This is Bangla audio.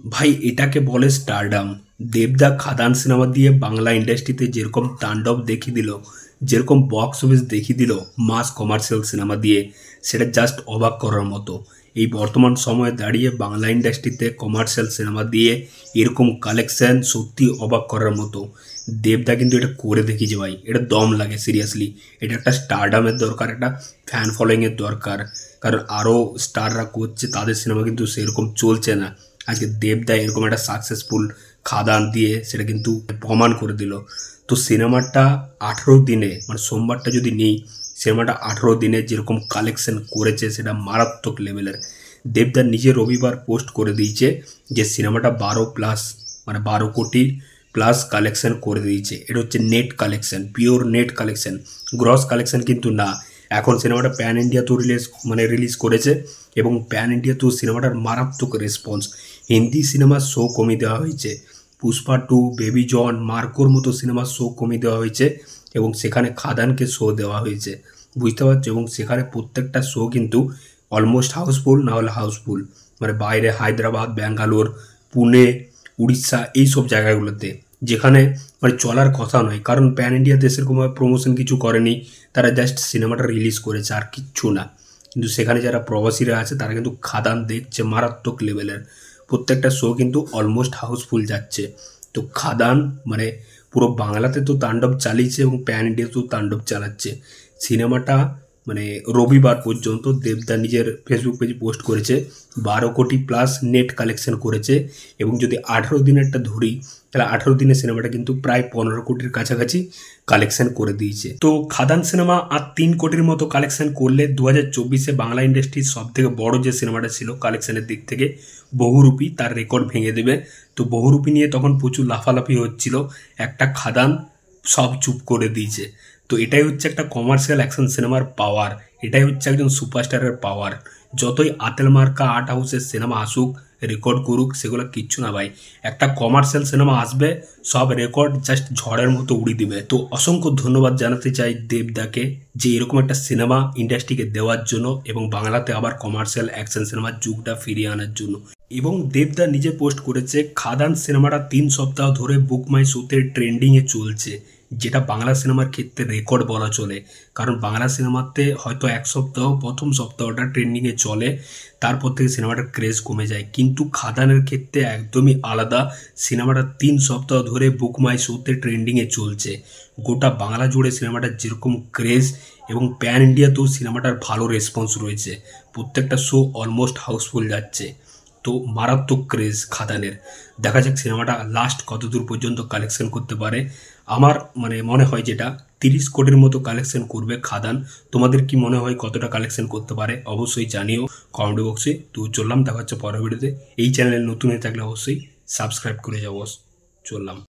ভাই এটাকে বলে স্টারডাম। দেবদা খাদান সিনেমা দিয়ে বাংলা ইন্ডাস্ট্রিতে যেরকম তাণ্ডব দেখিয়ে দিল, যেরকম বক্স অফিস দেখিয়ে দিল মাস কমার্শিয়াল সিনেমা দিয়ে, সেটা জাস্ট অবাক করার মতো। এই বর্তমান সময়ে দাঁড়িয়ে বাংলা ইন্ডাস্ট্রিতে কমার্শিয়াল সিনেমা দিয়ে এরকম কালেকশন সত্যি অবাক করার মতো। দেবদা কিন্তু এটা করে দেখিয়েছে ভাই, এটা দম লাগে সিরিয়াসলি। এটা একটা স্টারডামের দরকার, একটা ফ্যান ফলোয়িংয়ের দরকার, কারণ আরও স্টাররা করছে, তাদের সিনেমা কিন্তু সেরকম চলছে না। আজকে দেবদা এরকম একটা সাকসেসফুল খাদান দিয়ে সেটা কিন্তু প্রমাণ করে দিল। তো সিনেমাটা 18 দিনে, মানে সোমবারটা যদি নেই, সিনেমাটা 18 দিনে যেরকম কালেকশন করেছে সেটা মারাত্মক লেভেলের। দেবদা নিজে রবিবার পোস্ট করে দিয়েছে যে সিনেমাটা 12+, মানে 12 কোটি প্লাস কালেকশন করে দিয়েছে। এটা হচ্ছে net collection, pure net collection, gross collection কিন্তু না। এখন সিনেমাটা প্যান ইন্ডিয়াতেও রিলিজ করেছে এবং প্যান ইন্ডিয়াতেও সিনেমাটার মারাত্মক রেসপন্স। হিন্দি সিনেমার শো কমিয়ে দেওয়া হয়েছে, পুষ্পা 2, বেবি জন, মার্কোর মতো সিনেমার শো কমিয়ে দেওয়া হয়েছে এবং সেখানে খাদানকে শো দেওয়া হয়েছে, বুঝতে পারছো। এবং সেখানে প্রত্যেকটা শো কিন্তু অলমোস্ট হাউসফুল, না হলে হাউসফুল, মানে বাইরে হায়দ্রাবাদ, ব্যাঙ্গালোর, পুনে, উড়িষ্যা, এই সব জায়গাগুলোতে, যেখানে মানে চলার কথা নয়। কারণ প্যান ইন্ডিয়াতে সেরকমভাবে প্রমোশন কিছু করেনি, তারা জাস্ট সিনেমাটা রিলিজ করেছে আর কিচ্ছু না। কিন্তু সেখানে যারা প্রবাসীরা আছে তারা কিন্তু খাদান দেখছে মারাত্মক লেভেলের। প্রত্যেকটা শো কিন্তু অলমোস্ট হাউসফুল যাচ্ছে। তো খাদান মানে পুরো বাংলাতে তো তাণ্ডব চালিয়েছে এবং প্যান ইন্ডিয়াতেও তাণ্ডব চালাচ্ছে। সিনেমাটা মানে রবিবার পর্যন্ত দেবদা নিজের ফেসবুক পেজে পোস্ট করেছে 12 কোটি প্লাস নেট কালেকশন করেছে। এবং যদি 18 দিনেরটা ধরি, তাহলে 18 দিনে সিনেমাটা কিন্তু প্রায় 15 কোটির কাছাকাছি কালেকশন করে দিয়েছে। তো খাদান সিনেমা আর 3 কোটির মতো কালেকশন করলে 2024-এ বাংলা ইন্ডাস্ট্রির সব থেকে বড় যে সিনেমাটা ছিল কালেকশনের দিক থেকে, বহুরূপী, তার রেকর্ড ভেঙে দেবে। তো বহুরূপী নিয়ে তখন প্রচুর লাফালাফি হচ্ছিল, একটা খাদান সব চুপ করে দিয়েছে। তো এটাই হচ্ছে একটা কমার্শিয়াল অ্যাকশন সিনেমার পাওয়ার, এটাই হচ্ছে একজন সুপারস্টারের পাওয়ার। যতই আতেল মার্কা আর্ট হাউসের সিনেমা আসুক, রেকর্ড করুক, সেগুলো কিচ্ছু না ভাই। একটা কমার্শিয়াল সিনেমা আসবে, সব রেকর্ড জাস্ট ঝড়ের মতো উড়িয়ে দিবে। তো অসংখ্য ধন্যবাদ জানাতে চাই দেবদাকে যে এরকম একটা সিনেমা ইন্ডাস্ট্রিকে দেওয়ার জন্য এবং বাংলাতে আবার কমার্শিয়াল অ্যাকশন সিনেমার যুগটা ফিরিয়ে আনার জন্য। এবং দেবদা নিজে পোস্ট করেছে খাদান সিনেমাটা 3 সপ্তাহ ধরে বুক মাই শোতে ট্রেন্ডিংয়ে চলছে, যেটা বাংলা সিনেমার ক্ষেত্রে রেকর্ড বলা চলে। কারণ বাংলা সিনেমাতে হয়তো 1 সপ্তাহ, প্রথম সপ্তাহটা ট্রেন্ডিংয়ে চলে, তারপর থেকে সিনেমাটার ক্রেজ কমে যায়। কিন্তু খাদানের ক্ষেত্রে একদমই আলাদা, সিনেমাটা 3 সপ্তাহ ধরে বুক মাই শোতে ট্রেন্ডিংয়ে চলছে। গোটা বাংলা জুড়ে সিনেমাটার যেরকম ক্রেজ এবং প্যান ইন্ডিয়াতেও সিনেমাটার ভালো রেসপন্স রয়েছে, প্রত্যেকটা শো অলমোস্ট হাউসফুল যাচ্ছে। তো মারাত্মক ক্রেজ খাদানের। দেখা যাক সিনেমাটা লাস্ট কতদূর পর্যন্ত কালেকশন করতে পারে। আমার মানে মনে হয় যেটা 30 কোটির মতো কালেকশন করবে খাদান। তোমাদের কি মনে হয় কতটা কালেকশন করতে পারে অবশ্যই জানিও কমেন্ট বক্সে। তো চললাম, দেখা হচ্ছে পরের ভিডিওতে। এই চ্যানেলে নতুন হয়ে থাকলে অবশ্যই সাবস্ক্রাইব করে যাও, চললাম।